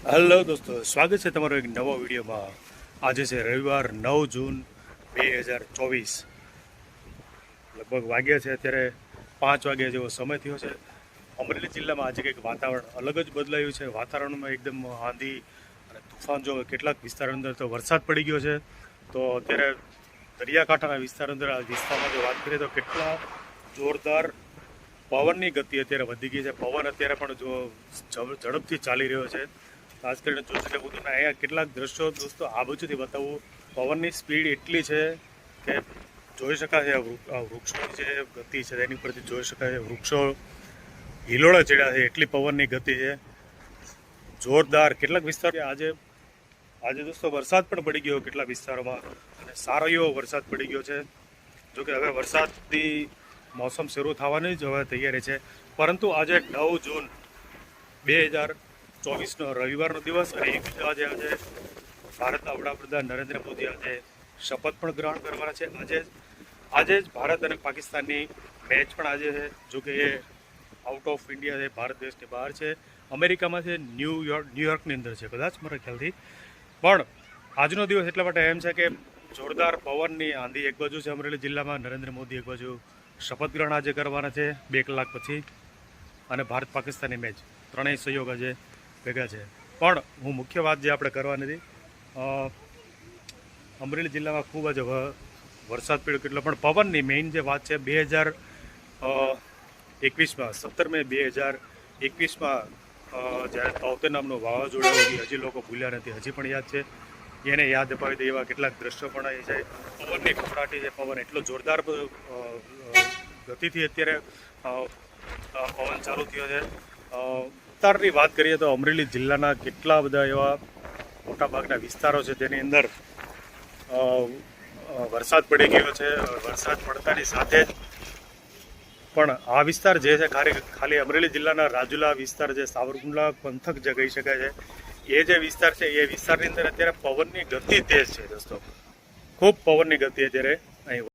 Hello દોસ્તો, સ્વાગત છે તમારો એક નવો વિડીયોમાં। આજે છે રવિવાર 9 જૂન 2024। લગભગ વાગ્યા છે અત્યારે 5 વાગ્યા જેવો સમય થયો છે। અમરેલી જિલ્લામાં આજે કંઈક વાતાવરણ અલગ જ બદલાયું છે। વાતાવરણમાં એકદમ આંધી અને તુફાન જો કેટલાક વિસ્તાર અંદર તો વરસાદ પડી ગયો છે। તો અત્યારે દરિયાકાંઠાના વિસ્તાર અંદર આ વિસ્તારમાં જો વાત કરીએ તો કેટલા જોરદાર પવનની ગતિ અત્યારે વધી ગઈ છે। પવન અત્યારે પણ જો ઝડપથી ચાલી રહ્યો છે। ખાસ કરીને જોઈ શકે હું તમને અહીંયા કેટલાક દ્રશ્યો દોસ્તો આ બાજુથી બતાવું। પવનની સ્પીડ એટલી છે કે જોઈ શકાય છે વૃક્ષોની જે ગતિ છે તેની પરથી જોઈ શકાય છે વૃક્ષો હિલોળા ચડ્યા છે, એટલી પવનની ગતિ છે જોરદાર। કેટલાક વિસ્તાર આજે દોસ્તો વરસાદ પણ પડી ગયો કેટલાક વિસ્તારોમાં, અને સારો એવો વરસાદ પડી ગયો છે। જોકે હવે વરસાદની મોસમ શરૂ થવાની જ હવે તૈયારી છે, પરંતુ આજે 9 જૂન 2024નો રવિવારનો દિવસ, અને આજે ભારતના વડાપ્રધાન નરેન્દ્ર મોદી આજે શપથ પણ ગ્રહણ કરવાના છે। આજે જ ભારત અને પાકિસ્તાનની મેચ પણ આજે છે। જોકે એ આઉટ ઓફ ઇન્ડિયા છે, ભારત દેશની બહાર છે, અમેરિકામાં છે, ન્યુયોર્કની અંદર છે કદાચ મારા ખ્યાલથી। પણ આજનો દિવસ એટલા માટે એમ છે કે જોરદાર પવનની આંધી એક બાજુ છે અમરેલી જિલ્લામાં, નરેન્દ્ર મોદી એક બાજુ શપથ ગ્રહણ આજે કરવાના છે 2 કલાક પછી, અને ભારત પાકિસ્તાનની મેચ ત્રણેય સહયોગ આજે ભેગા છે। પણ હું મુખ્ય વાત જે આપણે કરવાની હતી, અમરેલી જિલ્લામાં ખૂબ જ વરસાદ પડ્યો કેટલો, પણ પવનની મેઇન જે વાત છે 2021માં 17 મે 2021માં જ્યારે તાઉતે નામનું વાવાઝોડું આવ્યું, હજી લોકો ભૂલ્યા નથી, હજી પણ યાદ છે। એને યાદ અપાવી દે એવા કેટલાક દ્રશ્યો પણ આવી છે। પવનની ફફડાટી છે, પવન એટલો જોરદાર ગતિથી અત્યારે પવન ચાલુ થયો છે। વિસ્તારની વાત કરીએ તો અમરેલી જિલ્લાના કેટલા બધા એવા મોટાભાગના વિસ્તારો છે તેની અંદર વરસાદ પડી ગયો છે। વરસાદ પડતાની સાથે જ પણ આ વિસ્તાર જે છે ખાલી અમરેલી જિલ્લાના રાજુલા વિસ્તાર જે સાવરકુંડલા પંથક જે કહી શકાય છે, એ જે વિસ્તાર છે એ વિસ્તારની અંદર અત્યારે પવનની ગતિ તેજ છે દોસ્તો, ખૂબ પવનની ગતિ અત્યારે અહીં।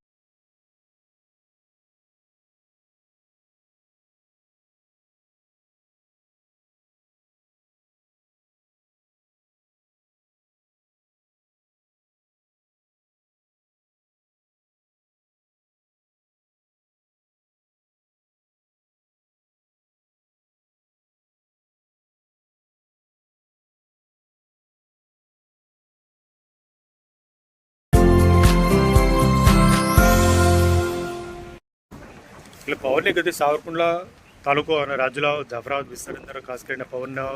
એટલે પવનની ગતિ સાવરકુંડલા તાલુકો અને રાજુલા જાફરાબાદ વિસ્તારની અંદર ખાસ કરીને પવનની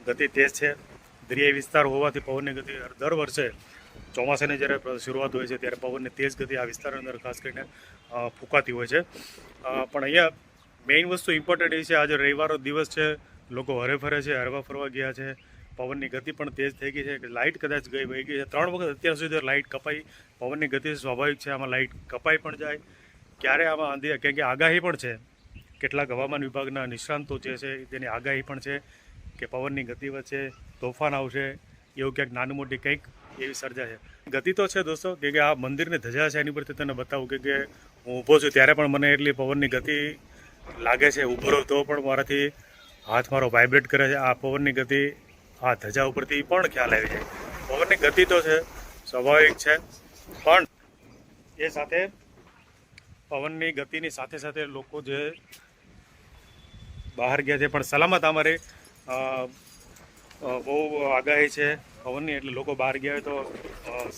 ગતિ તેજ છે। દરિયાઈ વિસ્તાર હોવાથી પવનની ગતિ દર વર્ષે ચોમાસાની જ્યારે શરૂઆત હોય છે ત્યારે પવનની તેજ ગતિ આ વિસ્તારની અંદર ખાસ કરીને ફૂંકાતી હોય છે। પણ અહીંયા મેઇન વસ્તુ ઇમ્પોર્ટન્ટ એ છે, આજે રવિવારનો દિવસ છે, લોકો હરે ફરે છે, હરવા ફરવા ગયા છે, પવનની ગતિ પણ તેજ થઈ ગઈ છે કે લાઇટ કદાચ વહી ગઈ છે 3 વખત અત્યાર સુધી લાઇટ કપાઈ। પવનની ગતિ સ્વાભાવિક છે, આમાં લાઇટ કપાઈ પણ જાય ક્યારે, આમાં આંધી કેમ કે આગાહી પણ છે, કેટલાક હવામાન વિભાગના નિષ્ણાંતો જે છે તેની આગાહી પણ છે કે પવનની ગતિ વચ્ચે તોફાન આવશે, એવું ક્યાંક નાનું મોટી કંઈક એવી સર્જાશે। ગતિ તો છે દોસ્તો, કે આ મંદિરની ધજા છે એની પરથી તને બતાવું કે હું ઊભો છું ત્યારે પણ મને એટલી પવનની ગતિ લાગે છે, ઊભો રહું તો પણ મારાથી હાથ મારો વાઇબ્રેટ કરે છે। આ પવનની ગતિ આ ધજા ઉપરથી પણ ખ્યાલ આવી જાય। પવનની ગતિ તો છે સ્વાભાવિક છે, પણ એ સાથે પવનની ગતિની સાથે સાથે લોકો જે બહાર ગયા છે પણ સલામત, અમારે બહુ આગાહી છે પવનની, એટલે લોકો બહાર ગયા હોય તો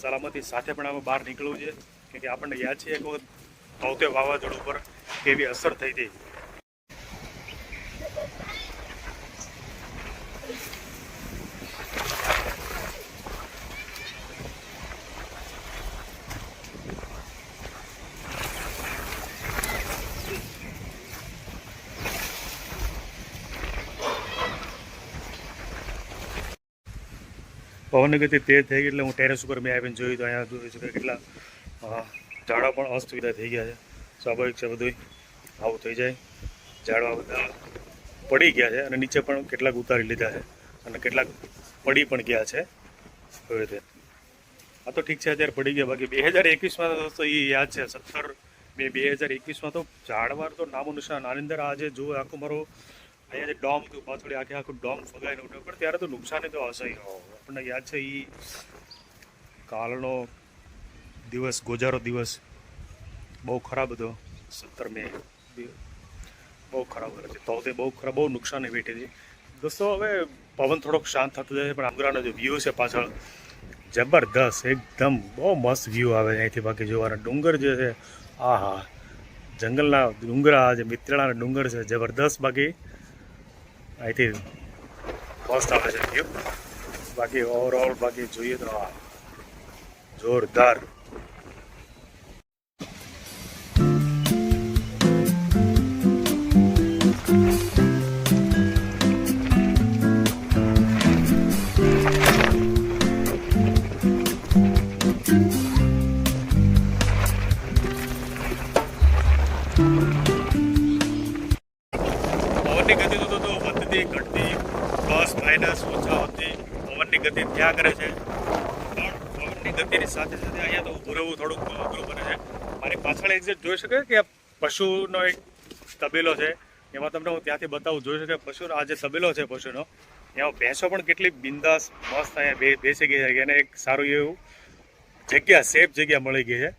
સલામતી સાથે પણ આમાં બહાર નીકળવું છે, કેમ કે આપણને યાદ છે એક વખત તાઉતે વાવાઝોડું પર કેવી અસર થઈ હતી। પવનની ગતિ તેજ થઈ ગઈ એટલે હું ટેરેસ ઉપર મેં આવીને જોયું તો અહીંયા જોયું છે કે કેટલા ઝાડવા પણ અસ્તવ્યસ્ત થઈ ગયા છે। સ્વાભાવિક છે બધું આવું થઈ જાય, ઝાડવા બધા પડી ગયા છે અને નીચે પણ કેટલાક ઉતારી લીધા છે અને કેટલાક પડી પણ ગયા છે એવી રીતે। આ તો ઠીક છે અત્યારે પડી ગયા, બાકી 2021માં તો એ યાદ છે 17 મે 2021માં તો ઝાડવાર તો નામો નિશાન, આની અંદર આજે જુઓ આખું મારો અહીંયા જે ડોમ હતું પાછળ આખું ડોમ ફગાઈને ઉઠ્યો, પણ ત્યારે તો નુકસાની તો હશે. આપણને યાદ છે એ કાલનો દિવસ, ગોજારો દિવસ બહુ ખરાબ હતો. 17 મે બહુ ખરાબ હતો. તો તે બહુ નુકસાની વેઠી હતી. દોસ્તો હવે પવન થોડોક શાંત થતો જાય, પણ આમગ્રાનો જે વ્યૂ છે પાછળ જબરદસ્ત, એકદમ બહુ મસ્ત વ્યૂ આવે છે અહીંથી. બાકી જોવાના ડુંગર જે છે, આહા, જંગલના ડુંગરા, જે મિત્રળાના ડુંગર છે જબરદસ્ત. બાકી અહીંથી મસ્ત આવે છે વ્યૂ. બાકી ઓવરઓલ બાકી જોઈએ તો આ જોરદાર. પવનની ગતિ તો વધતી ઘટતી, પ્લસ માઇનસ ઓછા હોતી પવનની ગતિ થયા કરે છે. પણ પવનની ગતિની સાથે સાથે અહીંયા તો ઊભું રહેવું થોડુંક અઘરું બને છે. મારી પાછળ એક્ઝેક્ટ જોઈ શકે કે આ પશુનો એક તબેલો છે. એમાં તમને હું ત્યાંથી બતાવું. જોઈ શકે પશુનો આ જે તબેલો છે પશુનો, એમાં ભેંસો પણ કેટલી બિંદાસ મસ્ત અહીંયા બેસી ગઈ છે. એને એક સારું એવું જગ્યા, સેફ જગ્યા મળી ગઈ છે.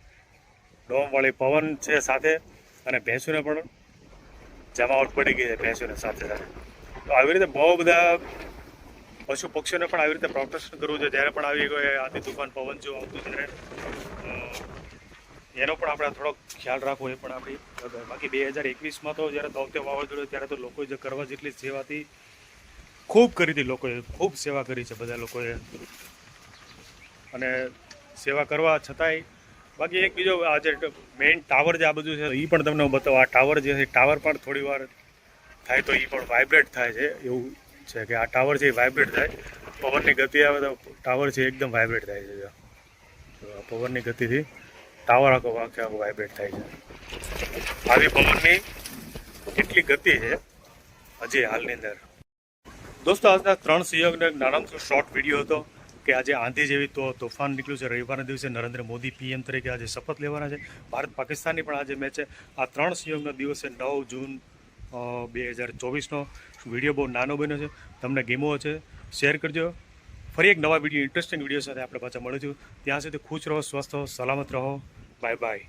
ડોમવાળી પવન છે સાથે, અને ભેંસોને પણ જમાવટ પડી ગઈ છે ભેંસોને સાથે સાથે. તો આવી રીતે બહુ બધા પશુ પક્ષીઓને પણ આવી રીતે પ્રોટેક્શન કરવું છે. જ્યારે પણ આવી કોઈ આંધી તુફાન પવન જો આવતું ત્યારે એનો પણ આપણે થોડોક ખ્યાલ રાખવો એ પણ આપણી. બાકી 2021માં તો જ્યારે તૌતે વાવાઝોડું ત્યારે તો લોકોએ જે કરવા જેટલી સેવા હતી ખૂબ કરી હતી. લોકોએ ખૂબ સેવા કરી છે બધા લોકોએ, અને સેવા કરવા છતાંય બાકી એક બીજો આ જે મેઇન ટાવર જે આ બધું છે એ પણ તમને હું બતાવું. આ ટાવર જે છે, ટાવર પણ થોડી વાર થાય તો એ પણ વાઇબ્રેટ થાય છે. એવું છે કે આ ટાવર છે એ વાઇબ્રેટ થાય, પવનની ગતિ આવે તો ટાવર છે એકદમ વાઇબ્રેટ થાય છે. પવનની ગતિથી ટાવર આખો વાઇબ્રેટ થાય છે. આવી પવનની કેટલી ગતિ છે હજી હાલની અંદર. દોસ્તો આજના 3 સંયોગનો એક નાનો શોર્ટ વિડીયો હતો કે આજે આંધી જેવી તોફાન નીકળ્યું છે. રવિવારના દિવસે નરેન્દ્ર મોદી PM તરીકે આજે શપથ લેવાના છે. ભારત પાકિસ્તાનની પણ આજે મેચ છે. આ 3 સંયોગના દિવસે 9 જૂન 2024નો વિડીયો બહુ નાનો બન્યો છે. તમને ગેમો છે શેર કરજો. ફરી એક નવા વિડીયો, ઇન્ટરેસ્ટિંગ વિડીયો સાથે આપણે પાછા મળીશું. ત્યાં સુધી ખુશ રહો, સ્વસ્થ રહો, સલામત રહો. Bye bye.